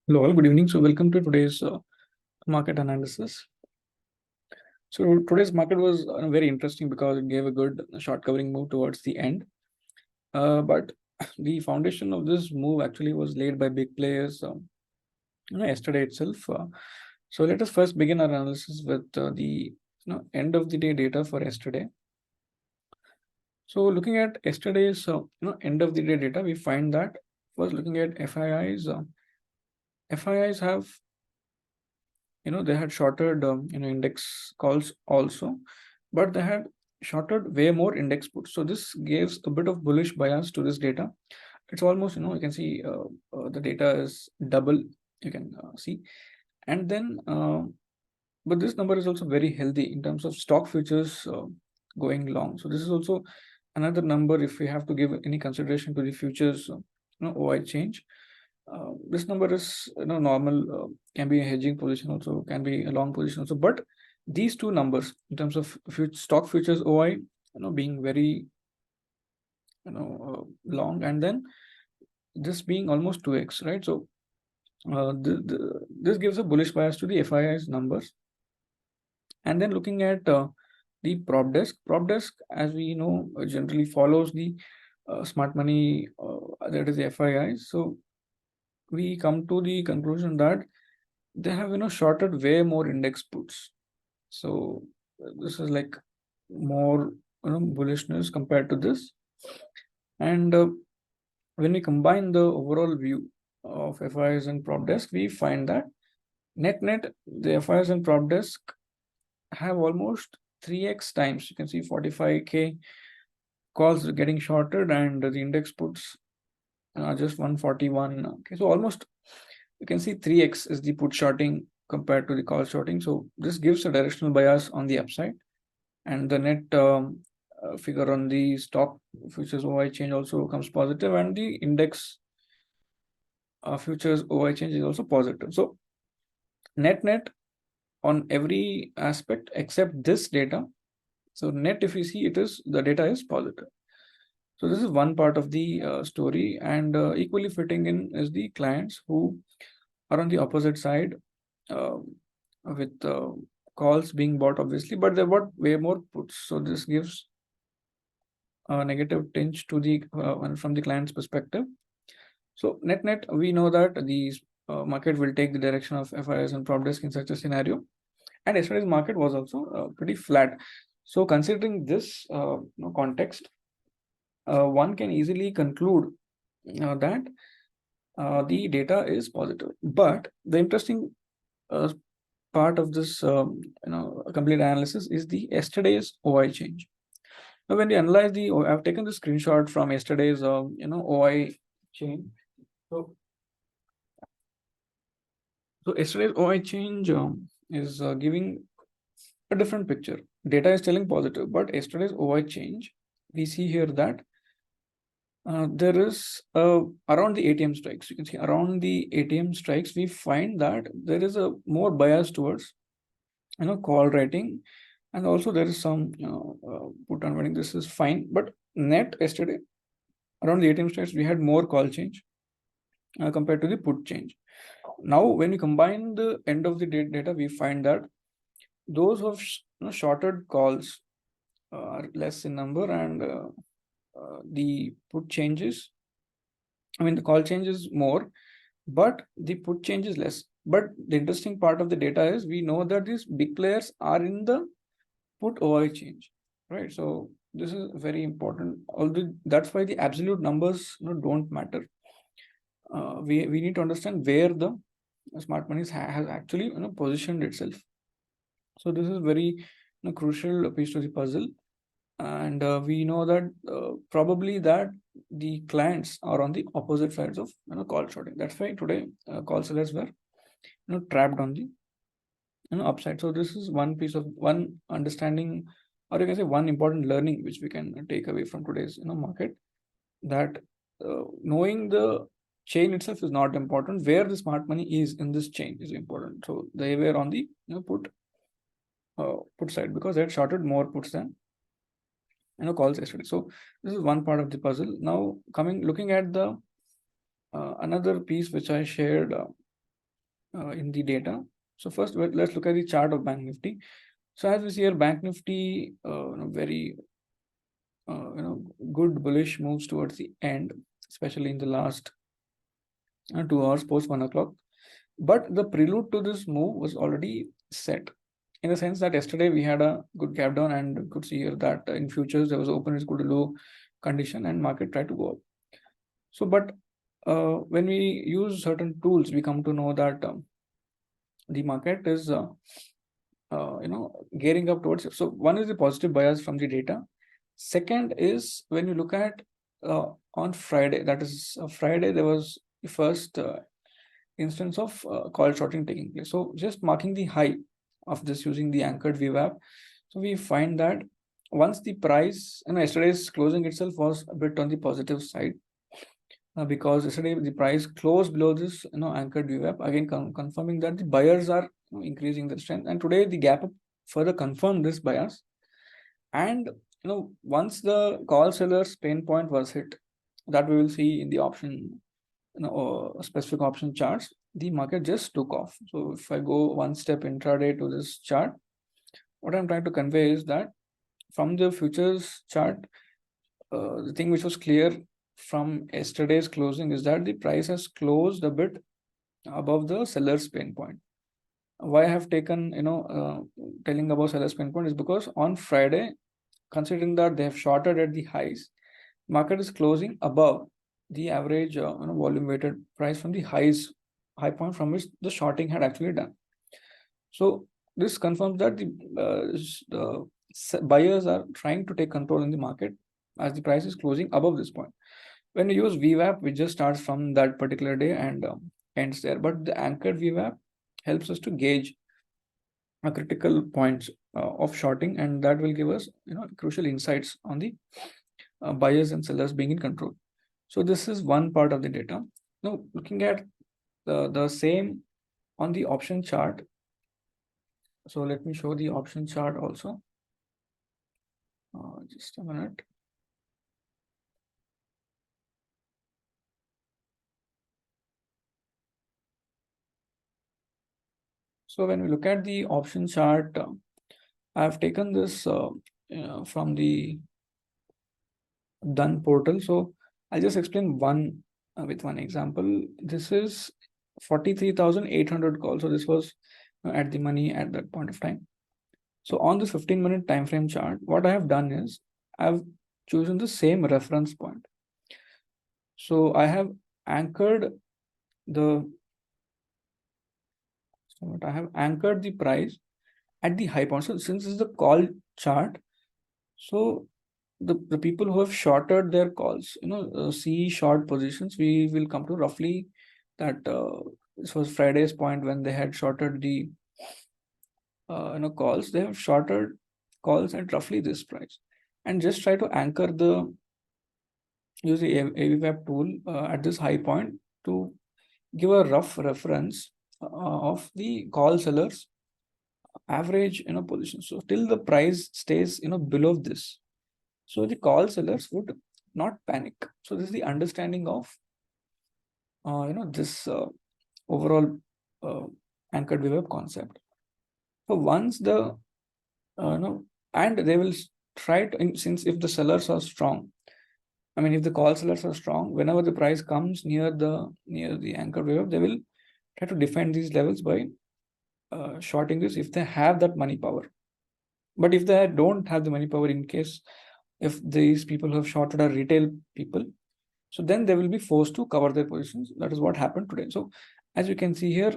Hello, all. Good evening. So, welcome to today's market analysis. So, today's market was very interesting because it gave a good short covering move towards the end. But the foundation of this move actually was laid by big players yesterday itself. So, let us first begin our analysis with the end of the day data for yesterday. So, looking at yesterday's end of the day data, we find that first looking at FIIs, FIIs have they had shorted index calls also, but they had shorted way more index puts. So this gives a bit of bullish bias to this data. It's almost you can see the data is double, you can see. And then but this number is also very healthy in terms of stock futures going long. So this is also another number if we have to give any consideration to the futures OI change. This number is normal, can be a hedging position also, can be a long position also, but these two numbers in terms of stock futures OI being very long, and then this being almost 2x, right? So this gives a bullish bias to the FII's numbers. And then looking at the prop desk, as we know, generally follows the smart money, that is the FIIs. So we come to the conclusion that they have shorted way more index puts. So this is like more bullishness compared to this. And when we combine the overall view of FIs and prop desk, we find that net the FIs and prop desk have almost 3x times. You can see 45k calls getting shorted, and the index puts just 141. Okay, so almost you can see 3x is the put shorting compared to the call shorting. So this gives a directional bias on the upside, and the net figure on the stock futures OI change also comes positive, and the index futures OI change is also positive. So net on every aspect except this data. So net, if you see, the data is positive. So this is one part of the story, and equally fitting in is the clients who are on the opposite side, with calls being bought obviously, but they bought way more puts. So this gives a negative tinge to the from the client's perspective. So net, we know that the market will take the direction of FIS and prop desk in such a scenario. And yesterday's market was also pretty flat. So considering this context, one can easily conclude that the data is positive. But the interesting part of this complete analysis is the yesterday's OI change. Now, when we analyze I've taken the screenshot from yesterday's OI chain. So yesterday's OI change is giving a different picture. Data is telling positive, but yesterday's OI change, we see here that there is around the ATM strikes. You can see around the ATM strikes, we find that there is a more bias towards call writing, and also there is some put on writing. This is fine, but net yesterday around the ATM strikes, we had more call change compared to the put change. Now, when we combine the end of the day data, we find that those who have shorted calls are less in number, and the put changes, the call change is more, but the put change is less. But the interesting part of the data is we know that these big players are in the put OI change, right? So this is very important. Although that's why the absolute numbers don't matter. We need to understand where the smart money has actually positioned itself. So this is very crucial piece to the puzzle, and we know that probably that the clients are on the opposite sides of call shorting. That's why today call sellers were trapped on the upside. So this is one understanding, or you can say one important learning which we can take away from today's market, that knowing the chain itself is not important. Where the smart money is in this chain is important. So they were on the put side because they had shorted more puts than calls yesterday. So this is one part of the puzzle. Now looking at the another piece which I shared in the data. So first, let's look at the chart of Bank Nifty. So as we see here, Bank Nifty, very good bullish moves towards the end, especially in the last 2 hours post 1 o'clock. But the prelude to this move was already set, in the sense that yesterday we had a good gap down and could see here that in futures there was open is good to low condition and market tried to go up. So, but when we use certain tools, we come to know that the market is gearing up towards it. So one is the positive bias from the data. Second is when you look at on Friday, that is Friday, there was the first instance of call shorting taking place. So just marking the high of this using the anchored VWAP. So we find that once the price, yesterday's closing itself was a bit on the positive side, because yesterday the price closed below this anchored VWAP, again confirming that the buyers are increasing the strength, and today the gap up further confirmed this bias. And once the call sellers pain point was hit, that we will see in the option specific option charts, the market just took off. So if I go one step intraday to this chart, what I'm trying to convey is that from the futures chart, the thing which was clear from yesterday's closing is that the price has closed a bit above the seller's pain point. Why I have taken telling about seller's pain point is because on Friday, considering that they have shorted at the highs, market is closing above the average volume weighted price from the high point from which the shorting had actually done. So this confirms that the buyers are trying to take control in the market as the price is closing above this point. When you use VWAP, which just starts from that particular day and ends there, but the anchored VWAP helps us to gauge a critical points of shorting, and that will give us crucial insights on the buyers and sellers being in control. So this is one part of the data. Now looking at the same on the option chart. So let me show the option chart also. Just a minute. So when we look at the option chart, I've taken this from the Done portal. So I'll just explain one with one example. This is 43,800 calls. So this was at the money at that point of time. So on this 15-minute time frame chart, what I have done is I've chosen the same reference point. So I have anchored the price at the high point. So since this is the call chart, so the people who have shorted their calls, see short positions, we will come to roughly that this was Friday's point when they had shorted the calls. They have shorted calls at roughly this price, and just try to anchor use the AVWAP tool at this high point to give a rough reference of the call sellers average position. So till the price stays below this, so the call sellers would not panic. So this is the understanding of this overall anchored VWAP concept. So once the and they will try to, since if the sellers are strong, if the call sellers are strong, whenever the price comes near the anchored VWAP, they will try to defend these levels by shorting this if they have that money power. But if they don't have the money power, in case if these people who have shorted are retail people, so then they will be forced to cover their positions. That is what happened today. So as you can see here,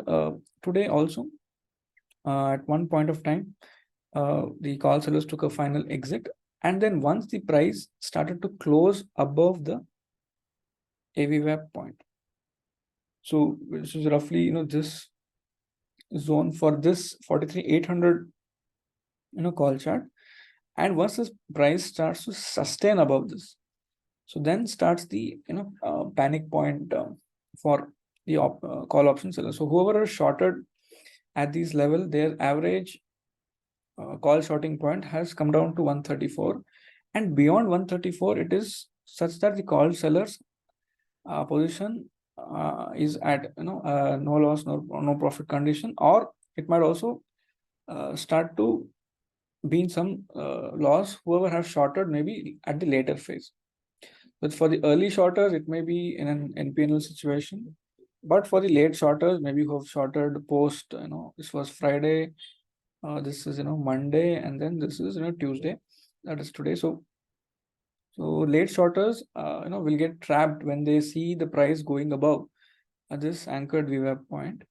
today also at one point of time, the call sellers took a final exit, and then once the price started to close above the AVWAP point, so this is roughly this zone for this 43,800 call chart, and once this price starts to sustain above this, so then starts the panic point for the call option seller. So whoever is shorted at these level, their average call shorting point has come down to 134, and beyond 134 it is such that the call sellers position is at no loss, no profit condition, or it might also start to be in some loss, whoever has shorted maybe at the later phase. But for the early shorters, it may be in an NPNL situation. But for the late shorters, maybe who have shorted post, this was Friday, this is Monday, and then this is Tuesday, that is today. So late shorters will get trapped when they see the price going above this anchored VWAP point.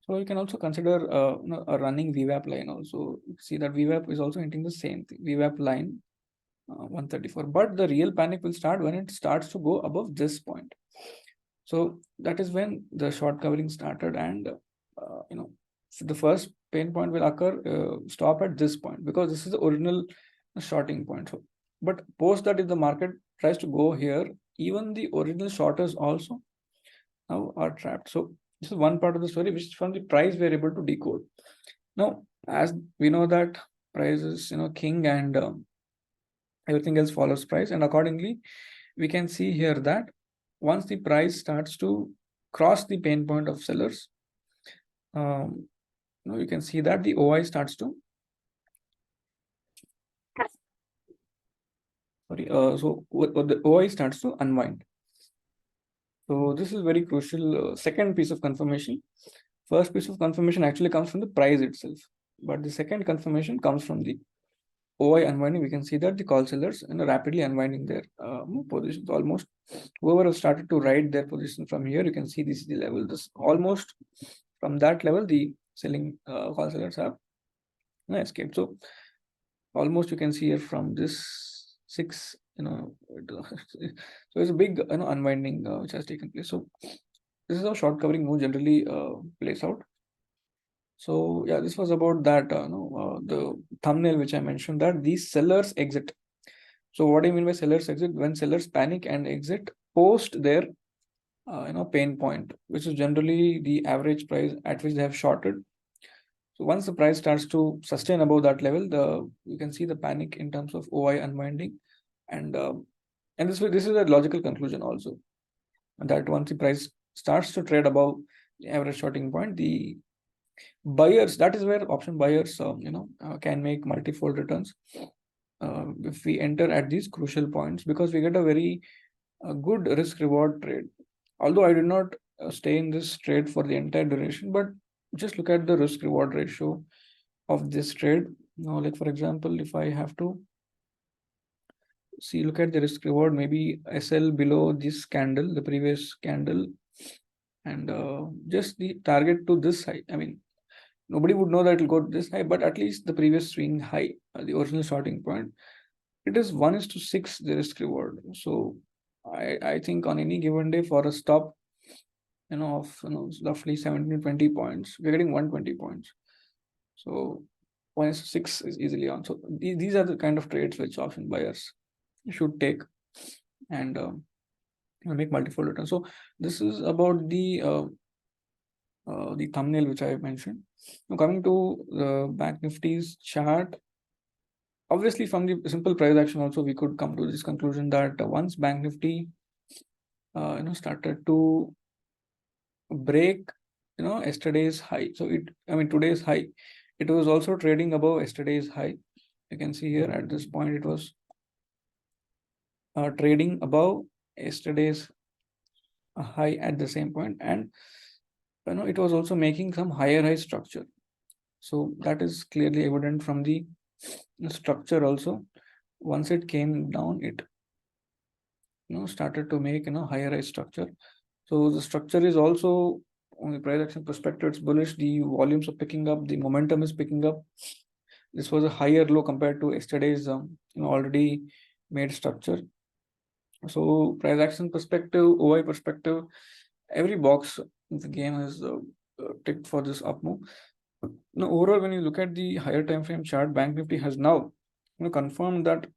So you can also consider a running VWAP line also. See that VWAP is also hinting the same thing, VWAP line 134. But the real panic will start when it starts to go above this point. So that is when the short covering started, and the first pain point will occur, stop at this point, because this is the original shorting point. So, but post that, if the market tries to go here, even the original shorters also now are trapped. So this is one part of the story, which from the price we are able to decode. Now, as we know that price is king, and everything else follows price, and accordingly we can see here that once the price starts to cross the pain point of sellers, you can see that the OI starts to the OI starts to unwind. So this is very crucial. Second piece of confirmation. First piece of confirmation actually comes from the price itself, but the second confirmation comes from the OI unwinding. We can see that the call sellers rapidly unwinding their positions. Almost whoever has started to ride their position from here, you can see this is the level. This almost from that level, the selling call sellers have escaped. So almost you can see here from this 6, so it's a big unwinding which has taken place. So this is how short covering move generally plays out. So yeah, this was about that the thumbnail which I mentioned, that these sellers exit. So what do you mean by sellers exit? When sellers panic and exit post their pain point, which is generally the average price at which they have shorted. So once the price starts to sustain above that level, you can see the panic in terms of OI unwinding, and this is a logical conclusion also, that once the price starts to trade above the average shorting point, the buyers, that is where option buyers can make multifold returns if we enter at these crucial points, because we get a very good risk reward trade. Although I did not stay in this trade for the entire duration, but just look at the risk reward ratio of this trade. Now, like for example, if I have to see, look at the risk reward, maybe SL below this candle, the previous candle, and just the target to this high. I mean, nobody would know that it will go this high, but at least the previous swing high, the original starting point, it is 1:6 the risk reward. So I think on any given day for a stop of roughly 17 to 20 points, we're getting 120 points. So 1:6 is easily on. So these are the kind of trades which option buyers should take, and make multiple returns. So this is about the thumbnail which I mentioned. Now coming to the Bank Nifty's chart, obviously from the simple price action also we could come to this conclusion that once Bank Nifty started to break yesterday's high, so today's high, it was also trading above yesterday's high. You can see here at this point it was trading above yesterday's high at the same point, and it was also making some higher high structure. So that is clearly evident from the structure also. Once it came down, it started to make higher high structure. So the structure is also, on the price action perspective, it's bullish. The volumes are picking up, the momentum is picking up. This was a higher low compared to yesterday's already made structure. So price action perspective, OI perspective, every box in the game is ticked for this up move. Now overall, when you look at the higher time frame chart, Bank Nifty has now confirmed that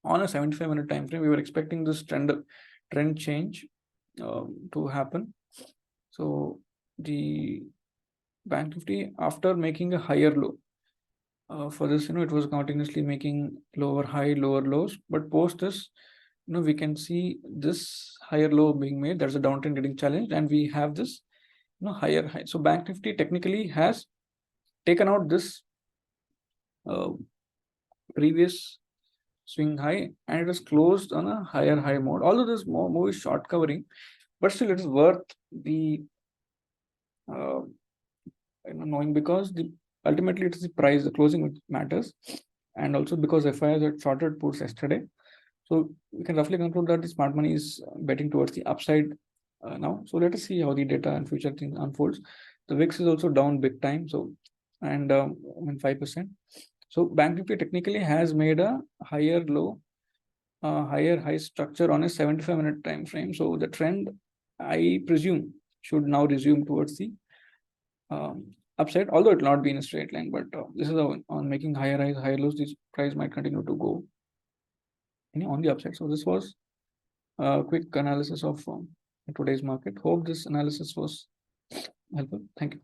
on a 75-minute time frame, we were expecting this trend change to happen. So the Bank Nifty, after making a higher low, for this, it was continuously making lower high, lower lows, but post this, we can see this higher low being made. There's a downtrend getting challenged, and we have this higher high. So Bank Nifty technically has taken out this previous swing high, and it is closed on a higher high mode. Although this move is short covering, but still it is worth the knowing, because ultimately it is the price, the closing which matters, and also because FIs had shorted puts yesterday. So we can roughly conclude that the smart money is betting towards the upside now. So let us see how the data and future things unfolds. The VIX is also down big time. So, and 5%. So Bank Nifty technically has made a higher low, higher high structure on a 75-minute time frame. So the trend, I presume, should now resume towards the upside, although it will not be in a straight line. But this is on making higher highs, higher lows. This price might continue to go on the upside. So this was a quick analysis of today's market. Hope this analysis was helpful. Thank you.